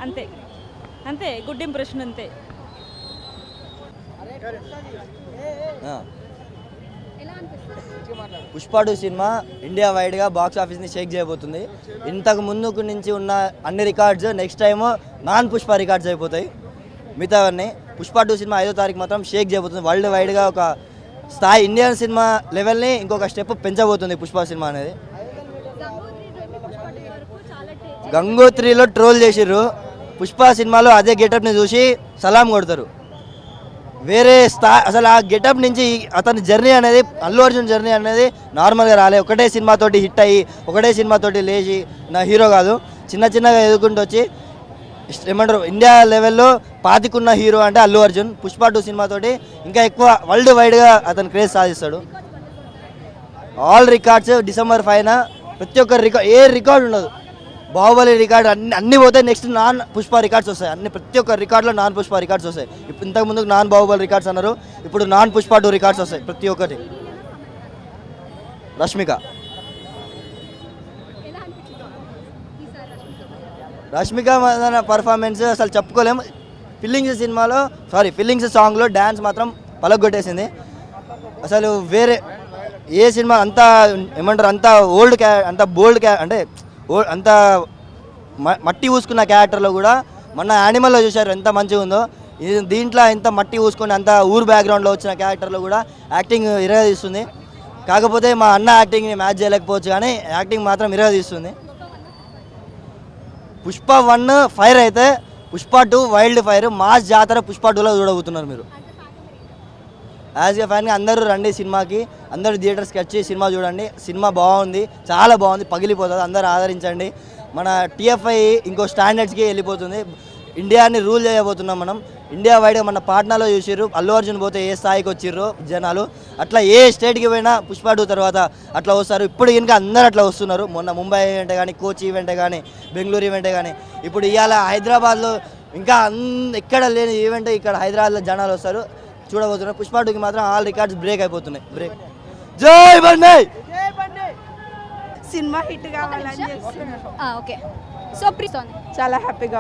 అంతే అంతే good impression అంతే. పుష్ప 2 సినిమా ఇండియా వైడ్గా బాక్స్ ఆఫీస్ని షేక్ చేయబోతుంది. ఇంతకు ముందుకు నుంచి ఉన్న అన్ని records next time non Pushpa records అయిపోతాయి. మిగతావన్నీ పుష్ప 2 సినిమా 5వ తారీఖు మాత్రం షేక్ చేయబోతుంది. వరల్డ్ వైడ్గా ఒక స్థాయి ఇండియన్ సినిమా లెవెల్ని ఇంకొక స్టెప్ పెంచబోతుంది పుష్ప సినిమా అనేది. గంగోత్రిలో ట్రోల్ చేసిర్రు, పుష్ప సినిమాలో అదే గెటప్ని చూసి సలాం కొడతారు. వేరే అసలు ఆ గెటప్ నుంచి అతని జర్నీ అనేది, అల్లు అర్జున్ జర్నీ అనేది నార్మల్గా రాలే. ఒకటే సినిమాతోటి హిట్ అయ్యి ఒకటే సినిమాతోటి లేచి నా హీరో కాదు, చిన్న చిన్నగా ఎదుర్కొంటూ వచ్చి ఏమంటారు ఇండియా లెవెల్లో పాతికున్న హీరో అంటే అల్లు అర్జున్. పుష్ప 2 సినిమాతోటి ఇంకా ఎక్కువ వరల్డ్ వైడ్గా అతను క్రేజ్ సాధిస్తాడు. ఆల్ రికార్డ్స్ December 5న ప్రతి ఒక్క ఏ రికార్డు ఉండదు. బాహుబలి రికార్డు అన్ని పోతాయి. నెక్స్ట్ నాన్ పుష్ప రికార్డ్స్ వస్తాయి. ప్రతి ఒక్క రికార్డులో నాన్ పుష్ప రికార్డ్స్ వస్తాయి. ఇప్పుడు ఇంతకు ముందుకు నాన్ బాహుబలి రికార్డ్స్ అన్నారు, ఇప్పుడు నాన్ పుష్ప 2 రికార్డ్స్ వస్తాయి ప్రతి ఒక్కటి. రష్మిక మందన పర్ఫార్మెన్స్ అసలు చెప్పుకోలేము. ఫీలింగ్స్ సాంగ్లో డ్యాన్స్ మాత్రం పలగొట్టేసింది. అసలు వేరే ఏ సినిమా అంతా ఏమంటారు అంత అంత బోల్డ్ అంటే అంత మట్టి ఊసుకున్న క్యారెక్టర్లో కూడా మొన్న యానిమల్లో చూశారు ఎంత మంచిగా ఉందో. దీంట్లో ఇంత మట్టి ఊసుకుని అంత ఊరు బ్యాక్గ్రౌండ్లో వచ్చిన క్యారెక్టర్లో కూడా యాక్టింగ్ ఇరగదీస్తుంది. కాకపోతే మా అన్న యాక్టింగ్ని మ్యాచ్ చేయలేకపోవచ్చు, కానీ యాక్టింగ్ మాత్రం ఇరగదీస్తుంది. పుష్ప 1 ఫైర్ అయితే పుష్ప 2 వైల్డ్ ఫైర్. మాస్ జాతర పుష్ప 2లో చూడబోతున్నారు మీరు. యాజ్ ఏ ఫ్యాన్గా అందరూ రండి సినిమాకి, అందరూ థియేటర్స్కి వచ్చి సినిమా చూడండి. సినిమా బాగుంది, చాలా బాగుంది, పగిలిపోతుంది. అందరూ ఆదరించండి. మన TFI ఇంకో స్టాండర్డ్స్కి వెళ్ళిపోతుంది. ఇండియాని రూల్ చేయబోతున్నాం మనం. ఇండియా వైడ్గా మన పాట్నాలో చూసిర్రు అల్లు అర్జున్ పోతే ఏ స్థాయికి వచ్చిర్రు జనాలు, అట్లా ఏ స్టేట్కి పోయినా పుష్ప 2 తర్వాత అట్లా వస్తారు. ఇప్పుడు ఇంకా అందరూ అట్లా వస్తున్నారు. మొన్న ముంబై ఈవెంటే కానీ, కోచ్ ఈవెంటే కానీ, బెంగళూరు ఈవెంటే కానీ, ఇప్పుడు ఇవాళ హైదరాబాద్లో ఇంకా ఎక్కడ లేని ఈవెంట్ ఇక్కడ హైదరాబాద్లో జనాలు వస్తారు, చూడబోతున్నారు. పుష్ప 2కి మాత్రం ఆల్ రికార్డ్స్ బ్రేక్ అయిపోతున్నాయి. జై బండి సినిమా హిట్ కావాలని ఓకే. సో చాలా హ్యాపీగా